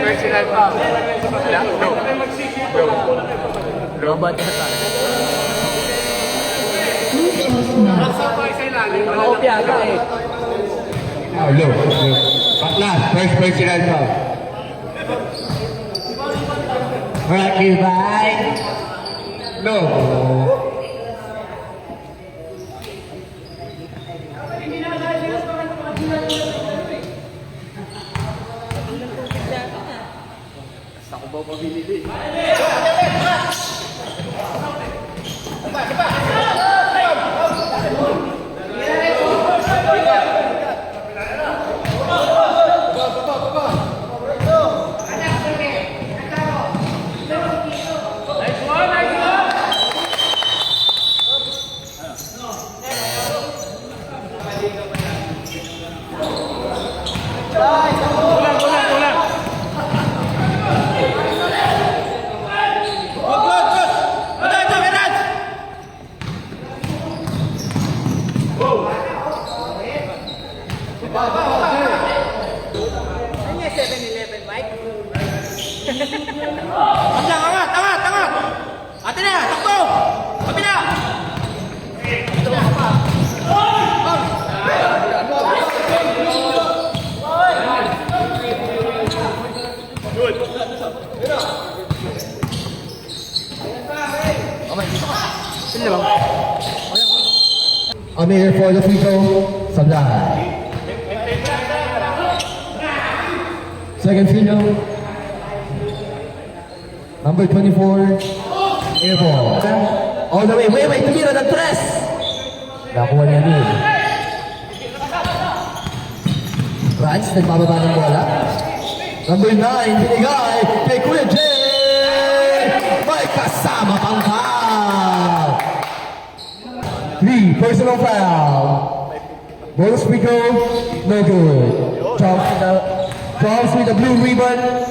Personal foul. Robot na tayo. Nakakopya ka eh. Low. Last, first personal foul. Rocky by. No. Ako ba pabili? Angat! Ate na! Takbo! Kabila! On here for the free throw, Sablay. Second free throw, number 24, airball. All the way, wait, tumira ng tres. Nakuha niya din. Franz, nagpababa ng bola. Number 9, binigay kay Kuya Jay. May kasama pang foul. 3, personal foul. Bonus free throw, no good. Drops with the blue ribbon.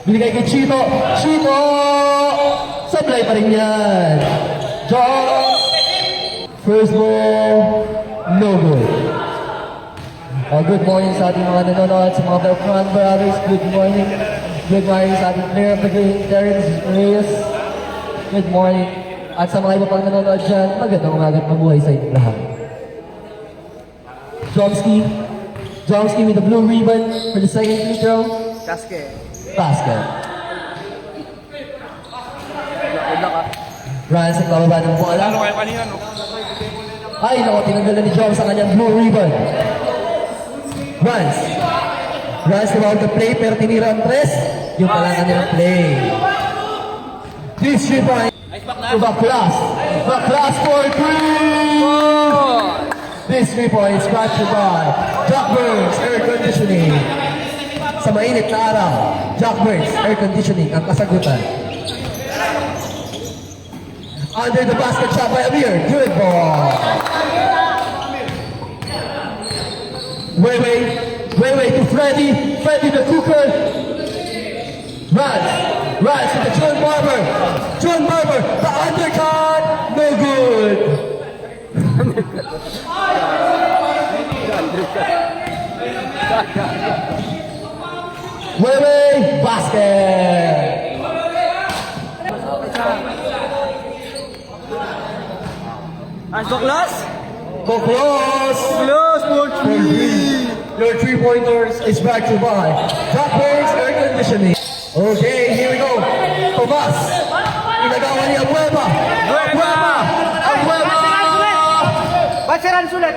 Binigay kay Chito. Sablay pa rin yan. Drop. First ball, no good. Good morning sa ating mga nanonood, sa mga Beltran brothers. Good morning. Good morning sa ating player of the game, Terrence Reyes. Good morning. At sa mga iba pang nanonood dyan, magandang umaga at mabuhay sa inyong lahat. Jomski with the blue ribbon for the second free throw. Basket. Rans ang bababa ng bola. Ay, naku, tinanggalan ni Joms sa kanyang blue ribbon. Rans about to play, pero tinira ang tres. Yung pala ang kanilang play. This 3 point to Baklas for 3! This 3 points captured by Jack Burns Air Conditioning. Sa mainit na araw, Jack Burns Air Conditioning ang kasagutan. Under the basket shot by Amir. Good ball. Way to Freddy the cooker. Runs to the John Barber, the undercut, no good. Way, basket. Go close for 3. Your 3-pointers is back to by Jack Burns Air Conditioning. Okay, here we go. Tomas. Inagawa niya Abueva. si Rans ulit.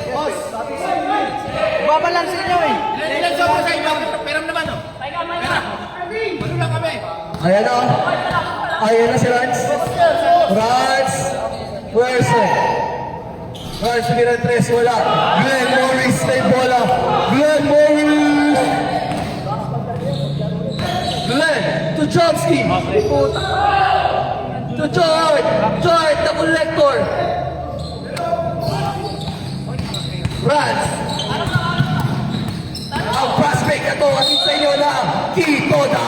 Boss. Babalansin nyo eh. Ilan sa sa iba. Peram naman oh. Pera. Ano lang kami. Ayan o. Ayan na si Rans. Rans. Person. Rans, sige ng 3, wala. Glenn Morris na yung bola. Glenn Morris. Glenn to Chomsky. To George. George, the collector. Rans. Ang prospect na to, atin sa inyo na Kitoda.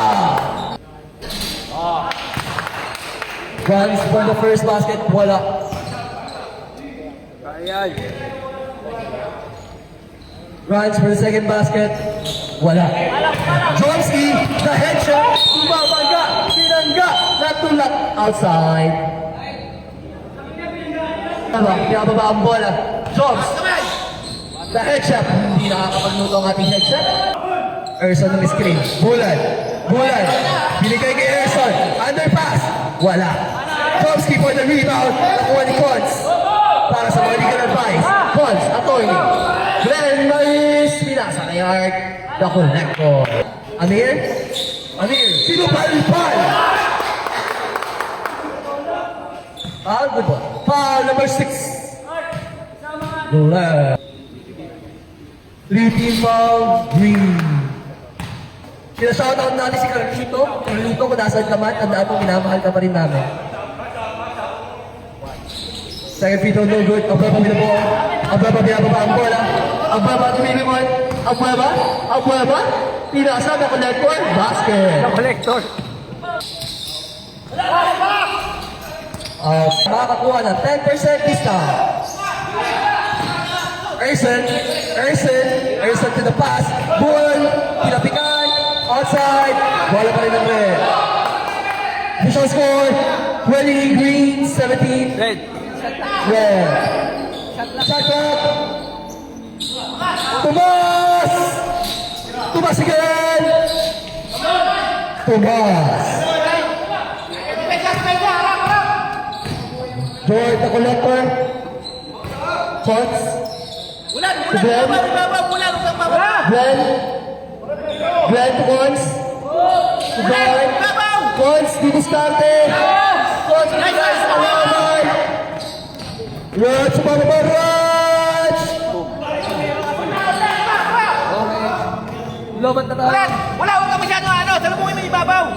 Rans for the first basket, wala. Ayan. Rans for the second basket, wala. Chomsky, the head shot, tumabangga, pinangga, natulak, outside. Pinababa ang bola. Choms, the head shot, hindi nakakapagluto ang ating head shot. Erson ng screen, Bulan, binigay kay Erson, underpass, wala. Chomsky for the rebound, nakuha ni Cons. Para sa mga legal advice, Cons, attorney. Glenn Maris, pinasa kay Art, the collector. Amir, sinupalpal. Foul, good ball. Foul number 6. Glenn. 3-team foul, Green. Sinashoutout natin si Carlito. Carlito, kung nasaan ka man, tandaan mo, minamahal ka pa rin namin. Second free throw, no good. Ang Bueba with the ball. Ang Bueba binababa ang bola. Ang Bueba tumimimon. Ang Bueba. Pinasa na collector. Basket. Collector. Makakakuha ng 10% discount. Erson to the pass. Ball. Pinapikan. Outside. Bola pa rin ng red. Official score. 20 green, 17. Red. Red. Shot clock. Tumas again. George, the collector. Shots. Ulan. Glenn to Cons. To George. Cons, didiskarte. Cons, didiskarte. Awaman. Raj, bababa, Raj. Lobat na tayo. Wala ka masyado ano. Salubungin mo yung ibabaw.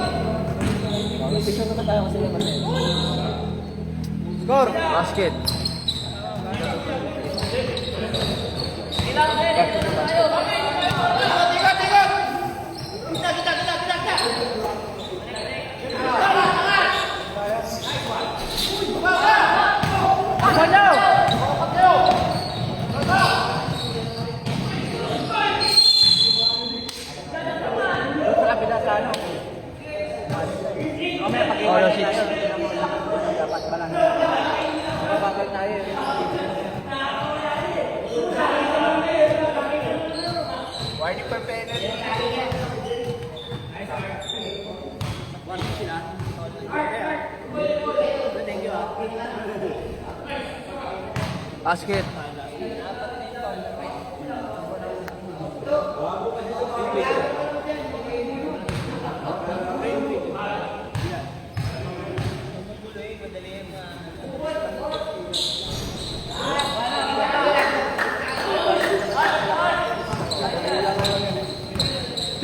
Score. Basket. Olo 6. Dapat ba lang? Bagal tayo. Warning for penalty. Basket.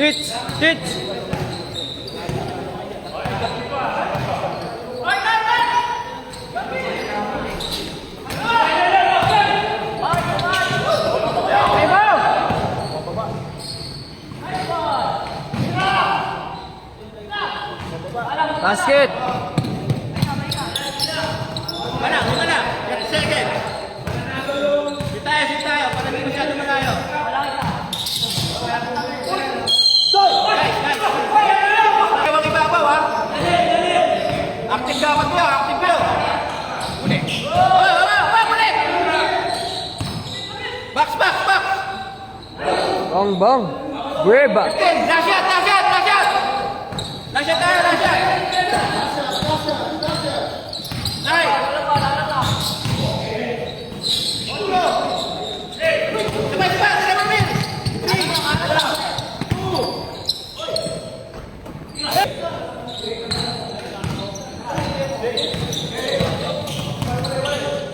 Tits. Basket. Mana? Second. Sit tayo. Para hindi masyado malayo. Huwag ibabaw ha. Active dapat mo. Active kayo. Uli. Uli. Box. Bang. Bueba. Last shot. Last shot tayo. Nice.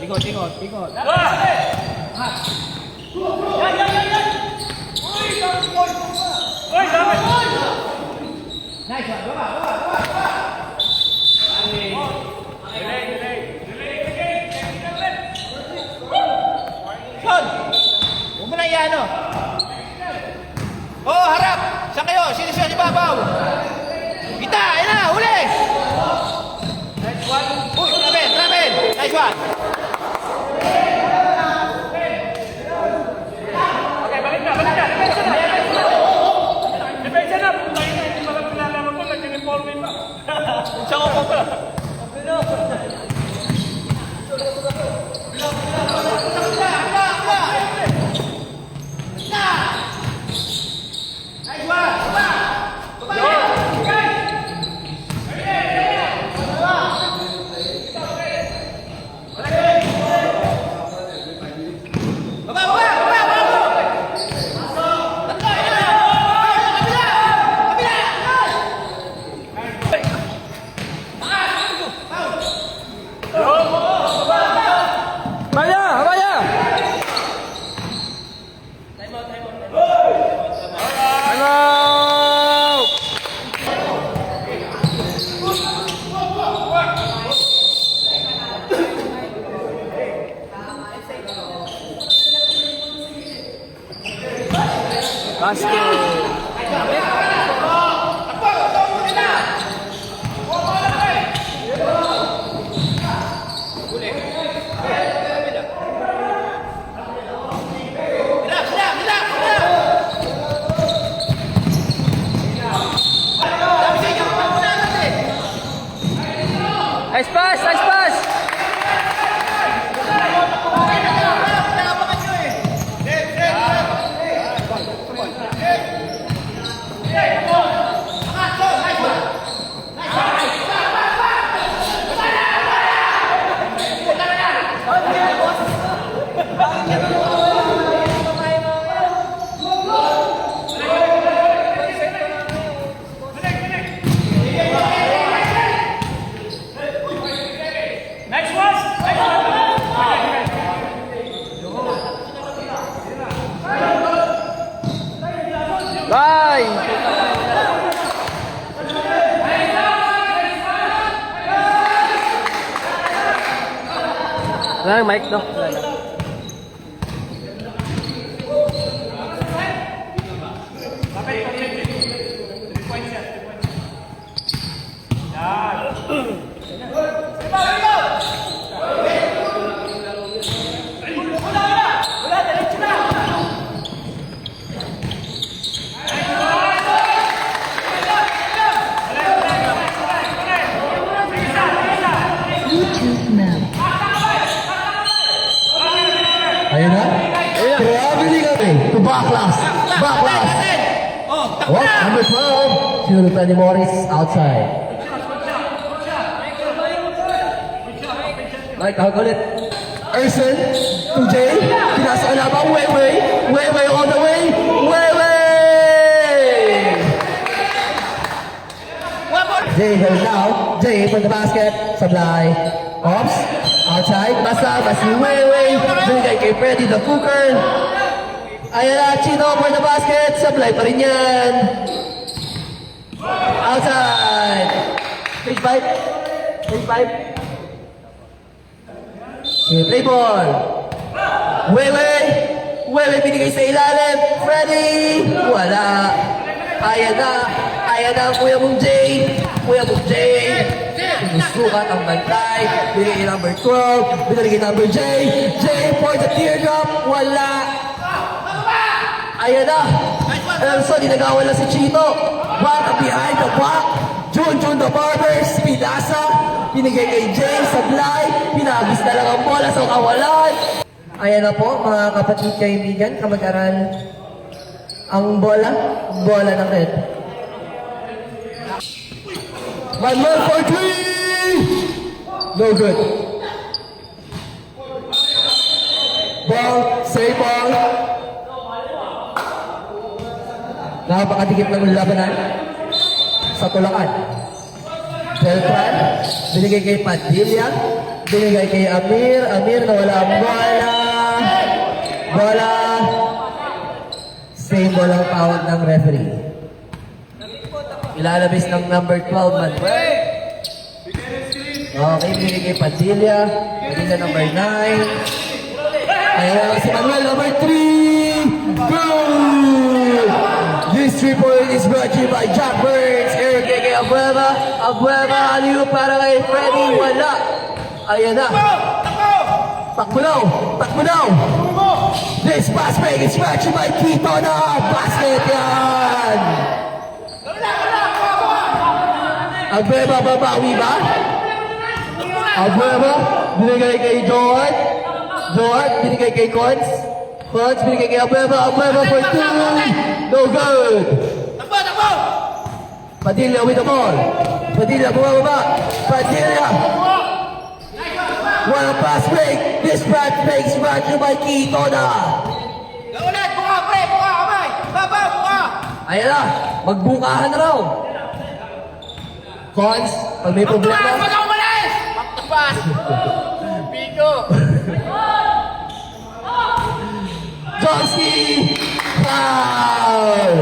Ikot, ikot, ikot. Nice one, baba, baba, baba. Son! Huwag mo na iyan, oh. Oh, harap! Saan kayo? Sino siya si Babaw? Kita! Ayan na! Huli! Nice one. Uy! Travel! Travel! Nice one! Okay, balik na, balik na. Depensa na. Depensa na. Puntay na, hindi pala pinalaman ko. Nag-informe pa. Siya ko po pala. Nice one! Baba! Baba! Baba, baba, baba, baba! Tatlo, ayan na! Kabila! Kabila! Maya, Maya! Hello! Basket. Hilap, hilap, hilap, hilap! Sabi sa inyo, pagpunta natin! Nice pass, nice pass! Next one! Next one! Bye! Wala nang mic, no? Wala na. Bluetooth mode. Ayan na. Traveling kami to backlash. Backlash. Oh, What? Number 12. Sinulutan ni Morris outside. Mike, tawag ulit. Erson to Jay. Pinasa ka na ba? Weiwei. Weiwei all the way. Weiwei! one more! Jay here now. Jay for the basket. Sablay. Ops. Outside. Basa. Basi Weiwei. Bigay kay Freddy the Cooker. Ayan na. Chino for the basket. Sablay pa rin yan. Outside. Page 5. Page 5. Play ball. Weiwei. Weiwei binigay sa ilalim. Freddy. Wala. Ayan na. Ayan na ang kuya mong Jay. Kuya mong Jay. Sinusukat ang bantay. Binigay number 12. Binigay number J. J for the teardrop. Wala. Ayan na. Elson, dinagawala si Chino. Back behind the back. Jun the Barbers. Pinasa. Binigay kay Jay. Sablay. Pinagis na lang ang bola sa kawalan. Ayan na po, mga kapatid kaibigan, kamag-aral. Ang bola ng red. One more for three! No good. Ball, say ball. Napakadikit ng labanan sa Tulakan. Beltran. Binigay kay Padilla. Binigay kay Amir. Amir na wala ang bola. Bola. Same walang tawag ng referee. Ilalabis ng number 12, Manuel. Okay, binigay kay Padilla. Padilla number 9. Ayan si Manuel, number 3. Good! This 3-point is brought to you by Jack Burns. Eric kay Abueva. Abueva, aliyo para kay Freddy. Wala. Ayan na. Takbo daw. Takbo daw. This pass fake is brought to you by Quito na. Basket yan. Abueva, babawi ba? Abueva, binigay kay Johan. Johan, binigay kay Cons. Cons, binigay kay Abueva. Abueva for 2. No good. Padilla with the ball. Padilla, bumababa. Padilla. One pass break. This pass break is brought to you by Quito na. Ulit, buka, pre, buka, kamay. Baba, buka. Ayan na, magbukahan na raw. Cons, pag may problema. Wag ako malis! Pass! Bigo! Jomski! Foul!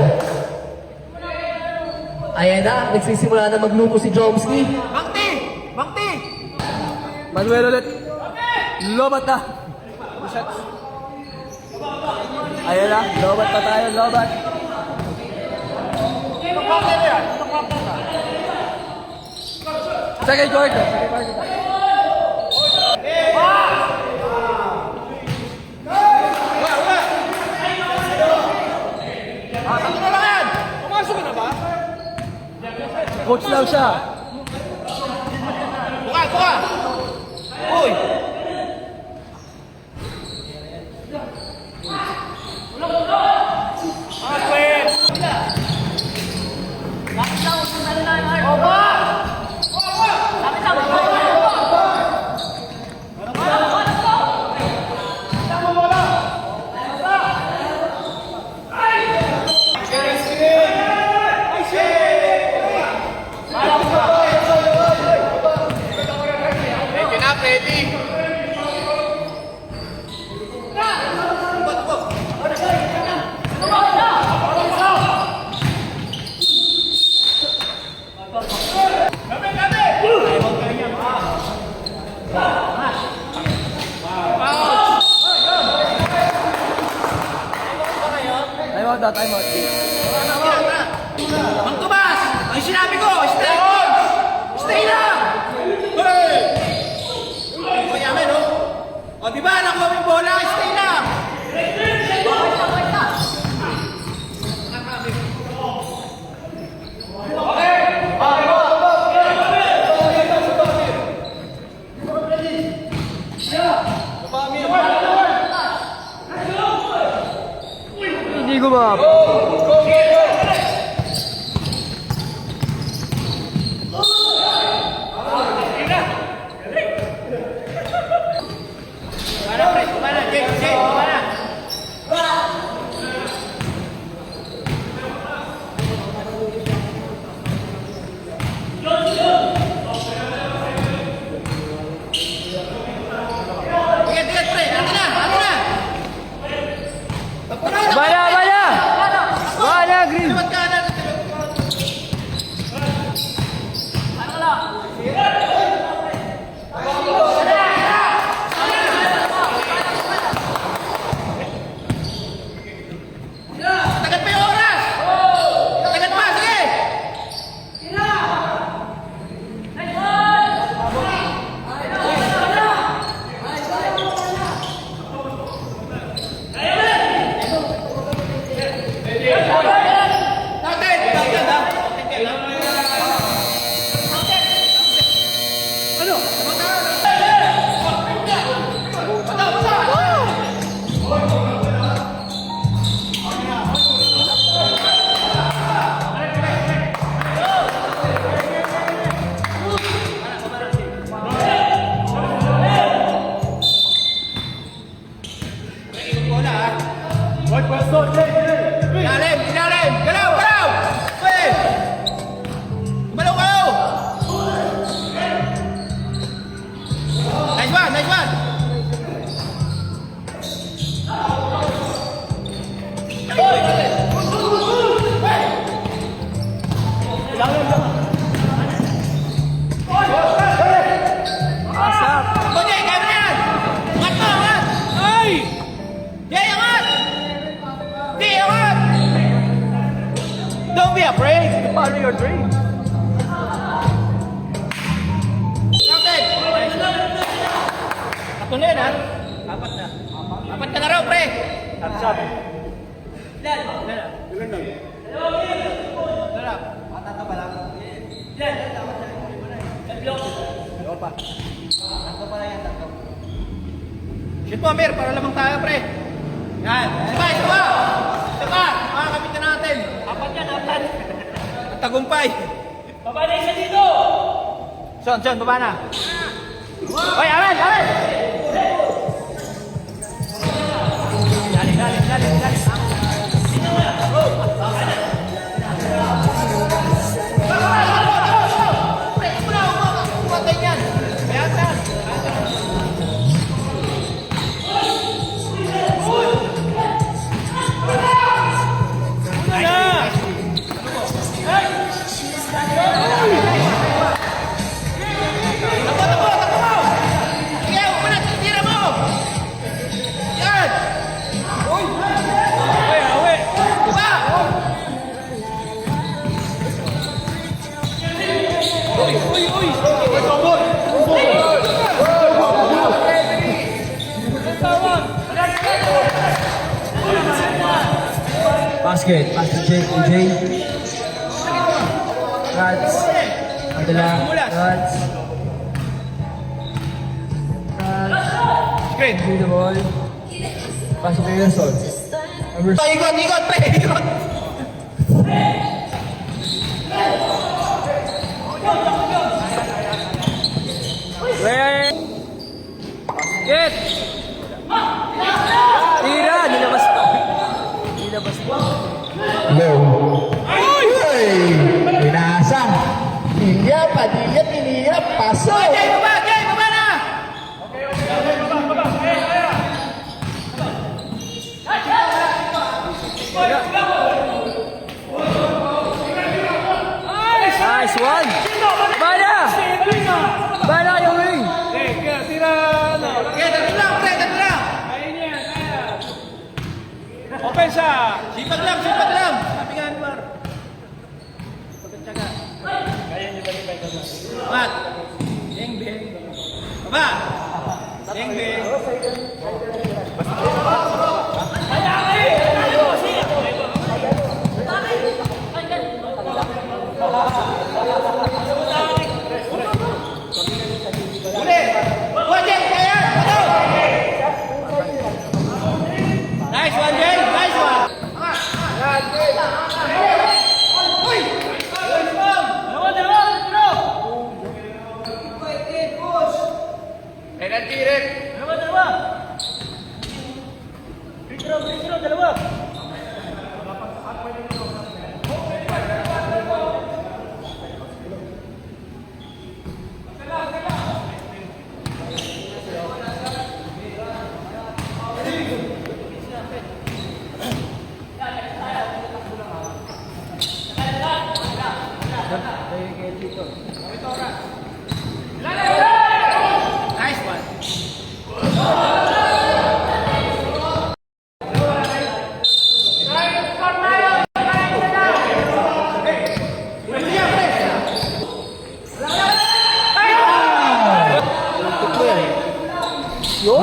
Ayan na, nagsisimula na magluto si Jomski. Bangti! Bangti! Manuel ulit. Lobat na. Ayan na, lobat pa tayo, lobat. Second quarter. Ano na lang yan? Pumasok na ba? Coach lang siya. Buka, buka! Uy! Ready na, ready! Time out na, time out. Mang Tomas! Ang sinabi ko, stay on! Stay lang! Hey! O, yaman, no? O, di ba, nakuha mo yung bola, stay lang! Hindi gumap. Kumana, pre, kumana, Jake, kumana! Tigat, pre, ano na, ano na? Bala, bala! one, nice one. Go, Jay, kaya mo na yan. Angat mo, angat. Ay! Jay, angat. Di, angat. Don't be afraid. Follow your dream. Captain. Tatlo na yan, ha? Apat na. Apat ka na raw, pre. That's up. Shoot mo, Amir, para lamang tayo, pre. Yan. Sabay, sabay. Sabay. Makakapit na natin. Apat yan, apat. At tagumpay. Baba na isa dito! Son, baba na. Oy, Amel, Amel. Dali, dali, dali, dali. Pre, muna, umatay yan. Ayan, ayan. Sige, upo na, tira mo! Yan! Away, away! Diba? Uy, uy, uy! Basket. Pass to Jay. Rats. Adala. Rats. Screen. Give the ball. Pass to Pearson. Number Ikot, ikot, pre, ikot! Wait! Get! Tira! Nilabas pa! Nilabas pa! low. Ay! Pinasa. Tinya, Padilla, Pinilla, paso. Jay, baba na! Nice one! Bala! Bala yung ring! Tira! Okay, dito lang, pre, dito lang! Opensa! Sipag lang! Sabi nga ni Mar. Pagkatsaga. Mat. Beng, beng. Baba! Beng, beng. Uli! Wajib, kaya! Ano? Nice one, Jay! Nice one! Uy! Energy rin! Nice one!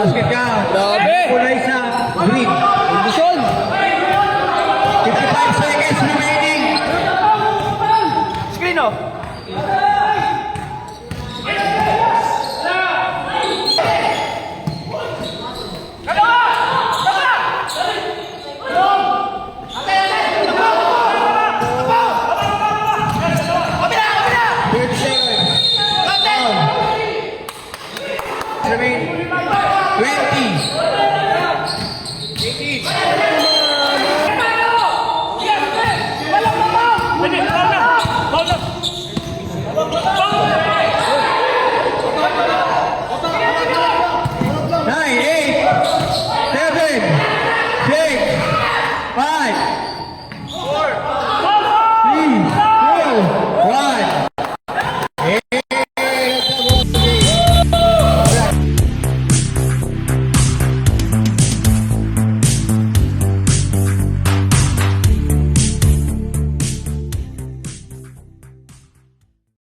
Basket ka. Grabe! Kulay sa green. Kondisyon! 55 seconds remaining. Screen off! Remain 20. 18.